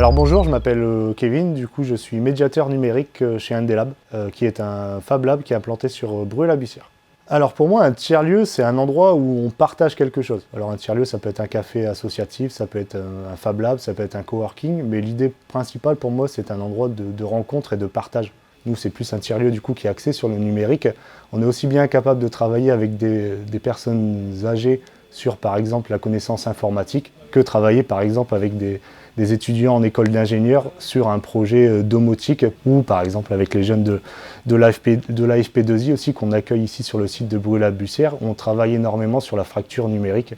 Alors bonjour, je m'appelle Kevin, du coup je suis médiateur numérique chez Indelab, qui est un Fab Lab qui est implanté sur Bruay-la-Bussière. Alors pour moi, un tiers-lieu, c'est un endroit où on partage quelque chose. Alors un tiers-lieu, ça peut être un café associatif, ça peut être un Fab Lab, ça peut être un coworking, mais l'idée principale pour moi, c'est un endroit de rencontre et de partage. Nous, c'est plus un tiers-lieu du coup qui est axé sur le numérique. On est aussi bien capable de travailler avec des personnes âgées sur par exemple la connaissance informatique que travailler par exemple avec des étudiants en école d'ingénieur sur un projet domotique ou par exemple avec les jeunes de l'AFP2I aussi qu'on accueille ici sur le site de Bruay-la-Bussière. On travaille énormément sur la fracture numérique,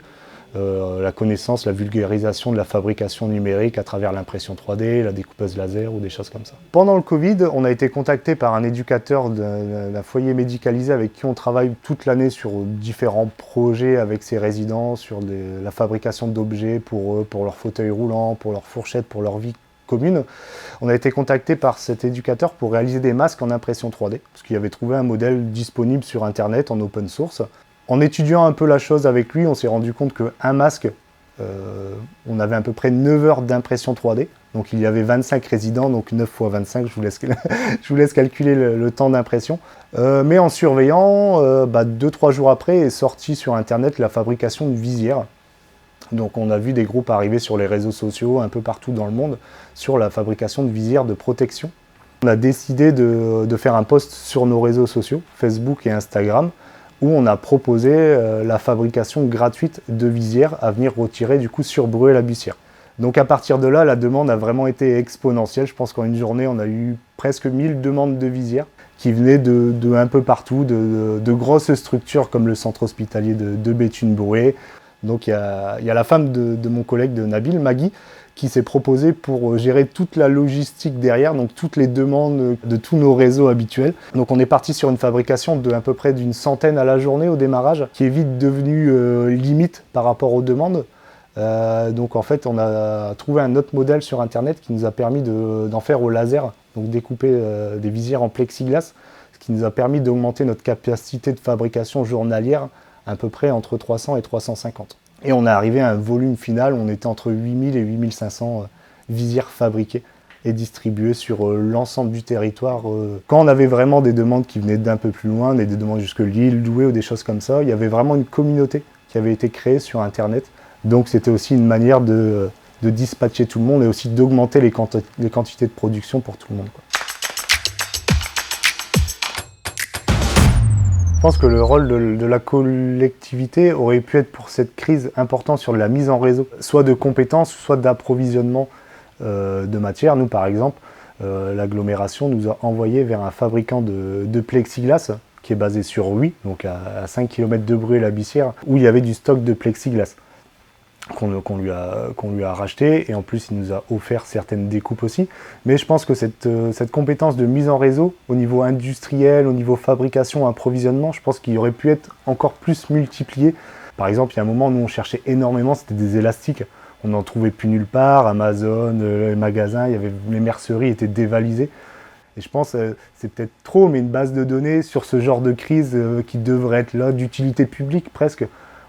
la connaissance, la vulgarisation de la fabrication numérique à travers l'impression 3D, la découpeuse laser ou des choses comme ça. Pendant le Covid, on a été contacté par un éducateur d'un foyer médicalisé avec qui on travaille toute l'année sur différents projets avec ses résidents, sur la fabrication d'objets pour eux, pour leurs fauteuils roulants, pour leurs fourchettes, pour leur vie commune. On a été contacté par cet éducateur pour réaliser des masques en impression 3D, parce qu'il avait trouvé un modèle disponible sur Internet en open source. En étudiant un peu la chose avec lui, on s'est rendu compte qu'un masque, on avait à peu près 9 heures d'impression 3D. Donc il y avait 25 résidents, donc 9 fois 25, je vous laisse calculer le temps d'impression. Mais en surveillant, 2-3 jours après est sortie sur Internet la fabrication d'une visière. Donc on a vu des groupes arriver sur les réseaux sociaux un peu partout dans le monde sur la fabrication de visières de protection. On a décidé de faire un post sur nos réseaux sociaux, Facebook et Instagram, où on a proposé la fabrication gratuite de visières à venir retirer du coup sur Bruay-la-Bussière. Donc à partir de là, la demande a vraiment été exponentielle. Je pense qu'en une journée, on a eu presque 1000 demandes de visières qui venaient de un peu partout, de grosses structures comme le centre hospitalier de Béthune-Bruay. Donc il y a la femme de mon collègue de Nabil, Maggie, qui s'est proposée pour gérer toute la logistique derrière, donc toutes les demandes de tous nos réseaux habituels. Donc on est parti sur une fabrication de à peu près d'une centaine à la journée au démarrage, qui est vite devenue limite par rapport aux demandes. Donc en fait on a trouvé un autre modèle sur internet qui nous a permis d'en faire au laser, donc découper des visières en plexiglas, ce qui nous a permis d'augmenter notre capacité de fabrication journalière à peu près entre 300 et 350. Et on est arrivé à un volume final, on était entre 8000 et 8500 visières fabriquées et distribuées sur l'ensemble du territoire. Quand on avait vraiment des demandes qui venaient d'un peu plus loin, des demandes jusque Lille, Douai ou des choses comme ça, il y avait vraiment une communauté qui avait été créée sur Internet. Donc c'était aussi une manière de dispatcher tout le monde et aussi d'augmenter les quantités de production pour tout le monde, quoi. Je pense que le rôle de la collectivité aurait pu être pour cette crise important sur la mise en réseau, soit de compétences, soit d'approvisionnement de matières. Nous, par exemple, l'agglomération nous a envoyé vers un fabricant de plexiglas qui est basé sur Huy, donc à 5 km de Bruay-la-Bussière, où il y avait du stock de plexiglas qu'on lui a racheté, et en plus il nous a offert certaines découpes aussi. Mais je pense que cette compétence de mise en réseau au niveau industriel, au niveau fabrication, approvisionnement, je pense qu'il aurait pu être encore plus multiplié. Par exemple, il y a un moment où nous on cherchait énormément, c'était des élastiques. On n'en trouvait plus nulle part, Amazon, les magasins, les merceries étaient dévalisées. Et je pense c'est peut-être trop, mais une base de données sur ce genre de crise qui devrait être là, d'utilité publique presque.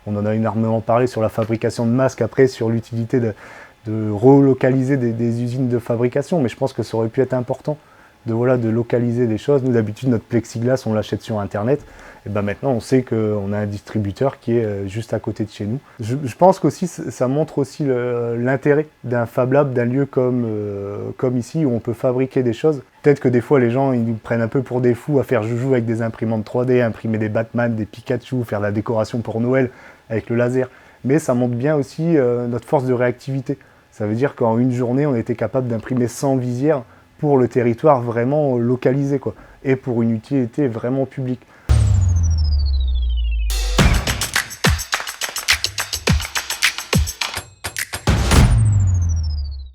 On en a énormément parlé sur la fabrication de masques, après sur l'utilité de relocaliser des usines de fabrication, mais je pense que ça aurait pu être important de localiser des choses. Nous d'habitude notre plexiglas on l'achète sur internet, et ben maintenant on sait qu'on a un distributeur qui est juste à côté de chez nous. Je pense qu'aussi ça montre aussi l'intérêt d'un Fab Lab, d'un lieu comme ici où on peut fabriquer des choses. Peut-être que des fois les gens ils nous prennent un peu pour des fous à faire joujou avec des imprimantes 3D, imprimer des Batman, des Pikachu, faire de la décoration pour Noël avec le laser. Mais ça montre bien aussi notre force de réactivité. Ça veut dire qu'en une journée on était capable d'imprimer 100 visières pour le territoire vraiment localisé, quoi, et pour une utilité vraiment publique.